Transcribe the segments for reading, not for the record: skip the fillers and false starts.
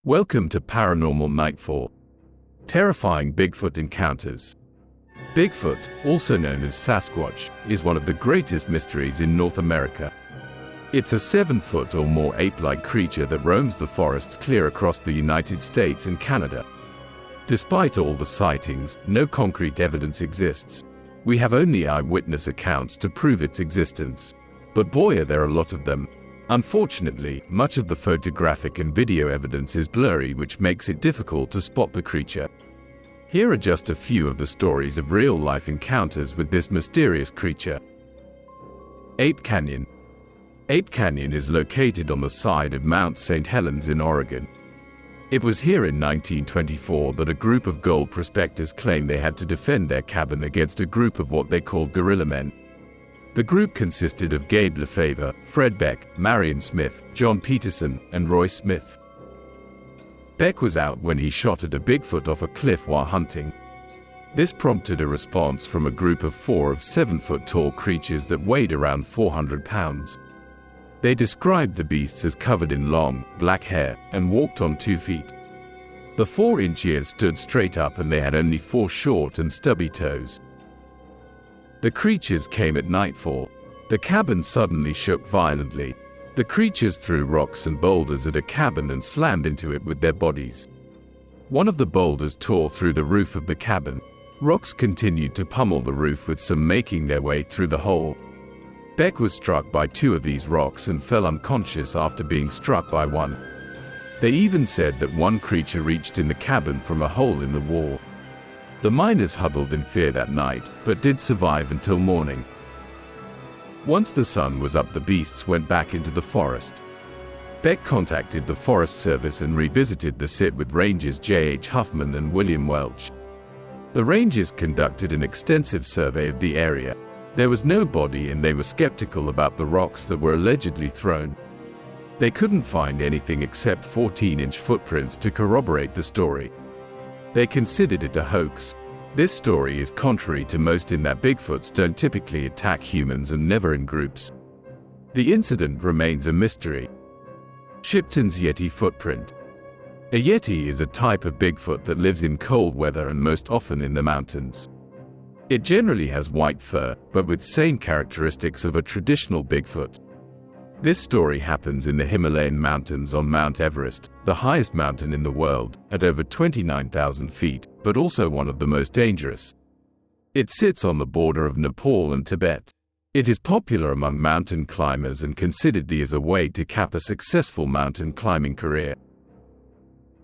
Welcome to Paranormal Nightfall. Terrifying Bigfoot encounters. Bigfoot, also known as Sasquatch, is one of the greatest mysteries in North America. It's a 7-foot or more ape-like creature that roams the forests clear across the United States and Canada. Despite all the sightings, no concrete evidence exists. We have only eyewitness accounts to prove its existence. But boy, are there a lot of them. Unfortunately, much of the photographic and video evidence is blurry, which makes it difficult to spot the creature. Here are just a few of the stories of real-life encounters with this mysterious creature. Ape Canyon. Ape Canyon is located on the side of Mount St. Helens in Oregon. It was here in 1924 that a group of gold prospectors claimed they had to defend their cabin against a group of what they called guerrilla men. The group consisted of Gabe Lefevre, Fred Beck, Marion Smith, John Peterson, and Roy Smith. Beck was out when he shot at a Bigfoot off a cliff while hunting. This prompted a response from a group of 4 7-foot-tall creatures that weighed around 400 pounds. They described the beasts as covered in long, black hair, and walked on 2 feet. The 4-inch ears stood straight up and they had only 4 short and stubby toes. The creatures came at nightfall. The cabin suddenly shook violently. The creatures threw rocks and boulders at a cabin and slammed into it with their bodies. One of the boulders tore through the roof of the cabin. Rocks continued to pummel the roof, with some making their way through the hole. Beck was struck by 2 of these rocks and fell unconscious after being struck by one. They even said that one creature reached in the cabin from a hole in the wall. The miners huddled in fear that night, but did survive until morning. Once the sun was up, the beasts went back into the forest. Beck contacted the Forest Service and revisited the site with Rangers J.H. Huffman and William Welch. The Rangers conducted an extensive survey of the area. There was no body and they were skeptical about the rocks that were allegedly thrown. They couldn't find anything except 14-inch footprints to corroborate the story. They considered it a hoax. This story is contrary to most in that Bigfoots don't typically attack humans and never in groups. The incident remains a mystery. Shipton's Yeti footprint. A Yeti is a type of Bigfoot that lives in cold weather and most often in the mountains. It generally has white fur, but with same characteristics of a traditional Bigfoot. This story happens in the Himalayan mountains on Mount Everest, the highest mountain in the world, at over 29,000 feet, but also one of the most dangerous. It sits on the border of Nepal and Tibet. It is popular among mountain climbers and considered as a way to cap a successful mountain climbing career.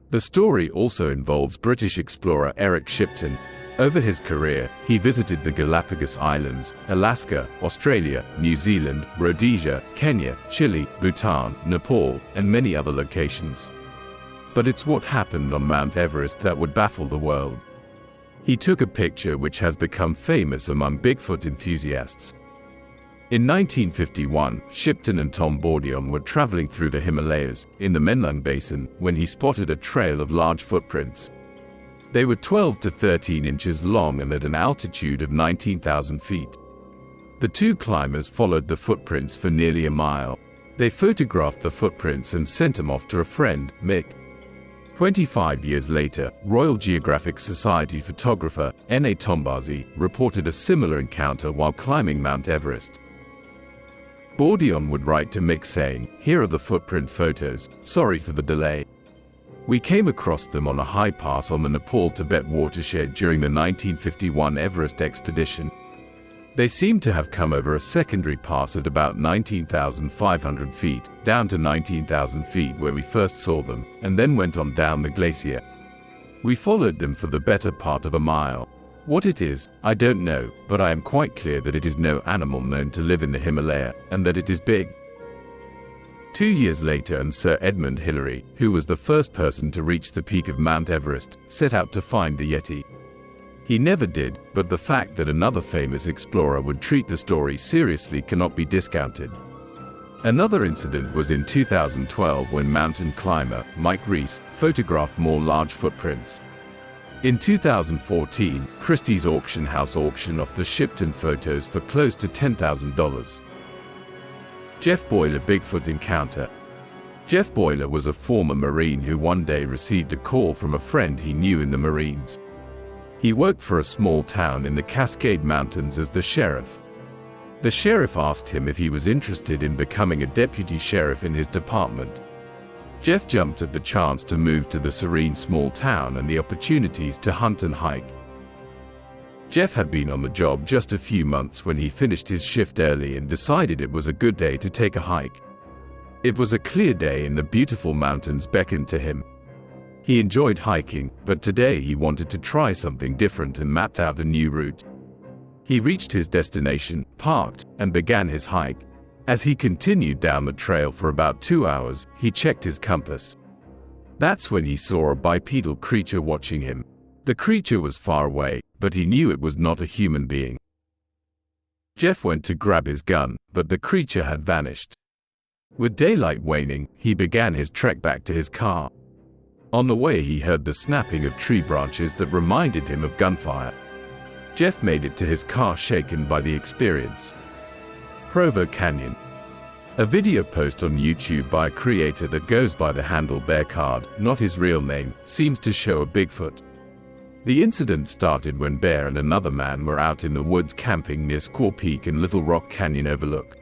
The story also involves British explorer Eric Shipton. Over his career, he visited the Galapagos Islands, Alaska, Australia, New Zealand, Rhodesia, Kenya, Chile, Bhutan, Nepal, and many other locations. But it's what happened on Mount Everest that would baffle the world. He took a picture which has become famous among Bigfoot enthusiasts. In 1951, Shipton and Tom Bourdion were traveling through the Himalayas, in the Menlung Basin, when he spotted a trail of large footprints. They were 12 to 13 inches long and at an altitude of 19,000 feet. The 2 climbers followed the footprints for nearly a mile. They photographed the footprints and sent them off to a friend, Mick. 25 years later, Royal Geographic Society photographer N.A. Tombazi reported a similar encounter while climbing Mount Everest. Bourdion would write to Mick saying, "Here are the footprint photos, sorry for the delay. We came across them on a high pass on the Nepal-Tibet watershed during the 1951 Everest expedition. They seem to have come over a secondary pass at about 19,500 feet, down to 19,000 feet where we first saw them, and then went on down the glacier. We followed them for the better part of a mile. What it is, I don't know, but I am quite clear that it is no animal known to live in the Himalaya, and that it is big." 2 years later, and Sir Edmund Hillary, who was the first person to reach the peak of Mount Everest, set out to find the Yeti. He never did, but the fact that another famous explorer would treat the story seriously cannot be discounted. Another incident was in 2012 when mountain climber Mike Reese photographed more large footprints. In 2014, Christie's auction house auctioned off the Shipton photos for close to $10,000. Jeff Boyle, a Bigfoot encounter. Jeff Boiler was a former Marine who one day received a call from a friend he knew in the Marines. He worked for a small town in the Cascade Mountains as the sheriff. The sheriff asked him if he was interested in becoming a deputy sheriff in his department. Jeff jumped at the chance to move to the serene small town and the opportunities to hunt and hike. Jeff had been on the job just a few months when he finished his shift early and decided it was a good day to take a hike. It was a clear day and the beautiful mountains beckoned to him. He enjoyed hiking, but today he wanted to try something different and mapped out a new route. He reached his destination, parked, and began his hike. As he continued down the trail for about 2 hours, he checked his compass. That's when he saw a bipedal creature watching him. The creature was far away, but he knew it was not a human being. Jeff went to grab his gun, but the creature had vanished. With daylight waning, he began his trek back to his car. On the way he heard the snapping of tree branches that reminded him of gunfire. Jeff made it to his car shaken by the experience. Provo Canyon. A video post on YouTube by a creator that goes by the handle Bearcard, not his real name, seems to show a Bigfoot. The incident started when Bear and another man were out in the woods camping near Squaw Peak and Little Rock Canyon Overlook.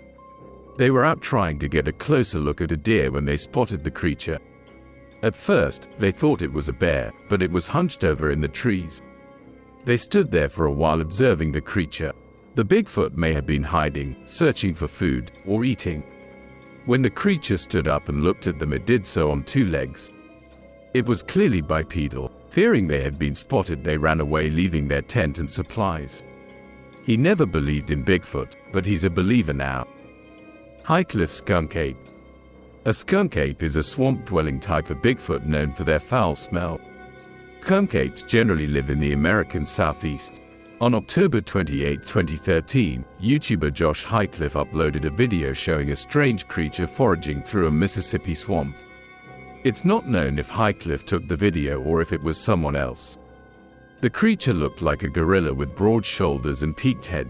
They were out trying to get a closer look at a deer when they spotted the creature. At first, they thought it was a bear, but it was hunched over in the trees. They stood there for a while observing the creature. The Bigfoot may have been hiding, searching for food, or eating. When the creature stood up and looked at them, it did so on 2 legs. It was clearly bipedal. Fearing they had been spotted, they ran away, leaving their tent and supplies. He never believed in Bigfoot, but he's a believer now. Highcliffe Skunk Ape. A skunk ape is a swamp-dwelling type of Bigfoot known for their foul smell. Skunk apes generally live in the American Southeast. On October 28, 2013, YouTuber Josh Highcliffe uploaded a video showing a strange creature foraging through a Mississippi swamp. It's not known if Highcliffe took the video or if it was someone else. The creature looked like a gorilla with broad shoulders and peaked head.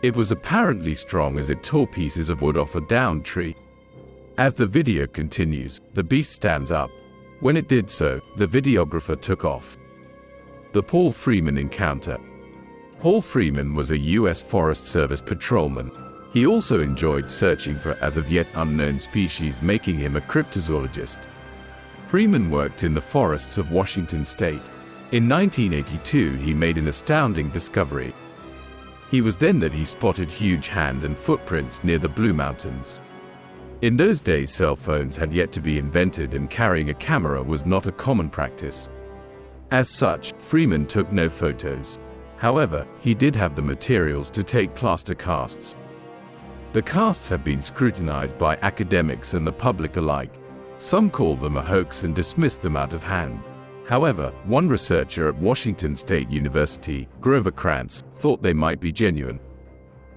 It was apparently strong as it tore pieces of wood off a downed tree. As the video continues, the beast stands up. When it did so, the videographer took off. The Paul Freeman encounter. Paul Freeman was a U.S. Forest Service patrolman. He also enjoyed searching for as of yet unknown species, making him a cryptozoologist. Freeman worked in the forests of Washington state. In 1982, he made an astounding discovery. He was then that he spotted huge hand and footprints near the Blue Mountains. In those days, cell phones had yet to be invented and carrying a camera was not a common practice. As such, Freeman took no photos. However, he did have the materials to take plaster casts. The casts have been scrutinized by academics and the public alike. Some call them a hoax and dismiss them out of hand. However, one researcher at Washington State University, Grover Krantz, thought they might be genuine.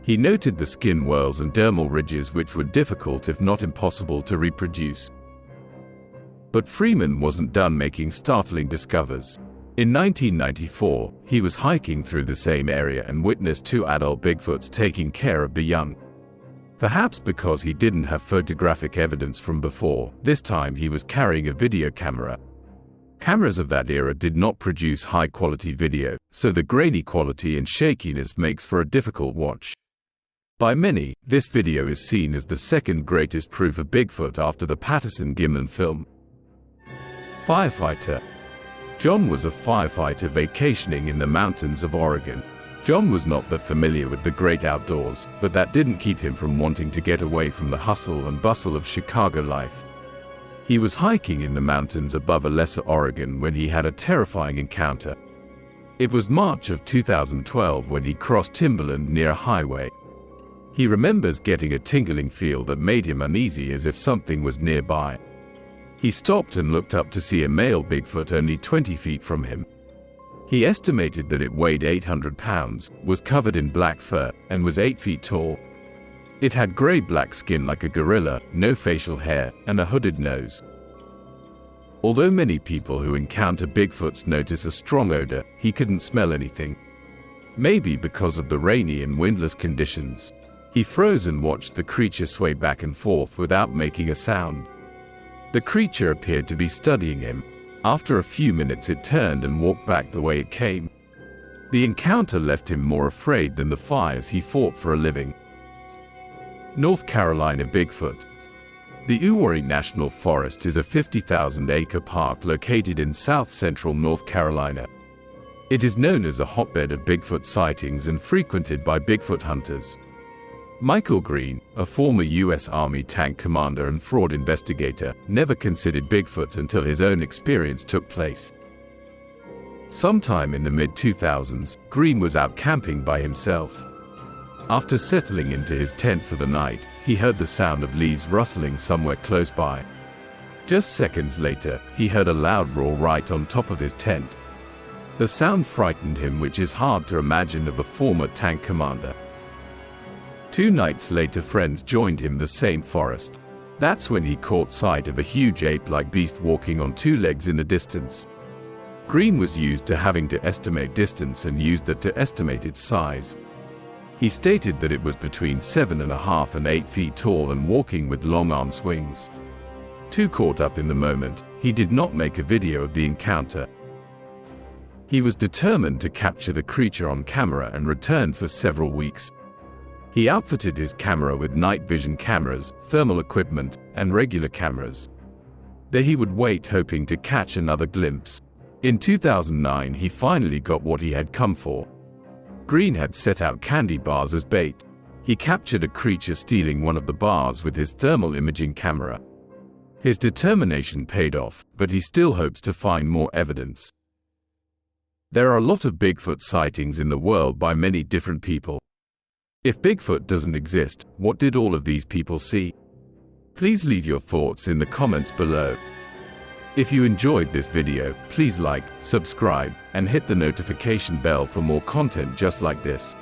He noted the skin whorls and dermal ridges which were difficult if not impossible to reproduce. But Freeman wasn't done making startling discoveries. In 1994, he was hiking through the same area and witnessed 2 adult Bigfoots taking care of the young. Perhaps because he didn't have photographic evidence from before, this time he was carrying a video camera. Cameras of that era did not produce high-quality video, so the grainy quality and shakiness makes for a difficult watch. By many, this video is seen as the second greatest proof of Bigfoot after the Patterson-Gimlin film. Firefighter. John was a firefighter vacationing in the mountains of Oregon. John was not that familiar with the great outdoors, but that didn't keep him from wanting to get away from the hustle and bustle of Chicago life. He was hiking in the mountains above Alessa, Oregon when he had a terrifying encounter. It was March of 2012 when he crossed timberland near a highway. He remembers getting a tingling feel that made him uneasy as if something was nearby. He stopped and looked up to see a male Bigfoot only 20 feet from him. He estimated that it weighed 800 pounds, was covered in black fur, and was 8 feet tall. It had gray-black skin like a gorilla, no facial hair, and a hooded nose. Although many people who encounter Bigfoots notice a strong odor, he couldn't smell anything. Maybe because of the rainy and windless conditions. He froze and watched the creature sway back and forth without making a sound. The creature appeared to be studying him. After a few minutes it turned and walked back the way it came. The encounter left him more afraid than the fires he fought for a living. North Carolina Bigfoot. The Uwharrie National Forest is a 50,000-acre park located in south-central North Carolina. It is known as a hotbed of Bigfoot sightings and frequented by Bigfoot hunters. Michael Green, a former U.S. Army tank commander and fraud investigator, never considered Bigfoot until his own experience took place. Sometime in the mid-2000s, Green was out camping by himself. After settling into his tent for the night, he heard the sound of leaves rustling somewhere close by. Just seconds later, he heard a loud roar right on top of his tent. The sound frightened him, which is hard to imagine of a former tank commander. 2 nights later, friends joined him in the same forest. That's when he caught sight of a huge ape-like beast walking on 2 legs in the distance. Green was used to having to estimate distance and used that to estimate its size. He stated that it was between 7.5 and 8 feet tall and walking with long arm swings. Too caught up in the moment, he did not make a video of the encounter. He was determined to capture the creature on camera and returned for several weeks. He outfitted his camera with night vision cameras, thermal equipment, and regular cameras. There he would wait, hoping to catch another glimpse. In 2009 he finally got what he had come for. Green had set out candy bars as bait. He captured a creature stealing one of the bars with his thermal imaging camera. His determination paid off, but he still hopes to find more evidence. There are a lot of Bigfoot sightings in the world by many different people. If Bigfoot doesn't exist, what did all of these people see? Please leave your thoughts in the comments below. If you enjoyed this video, please like, subscribe, and hit the notification bell for more content just like this.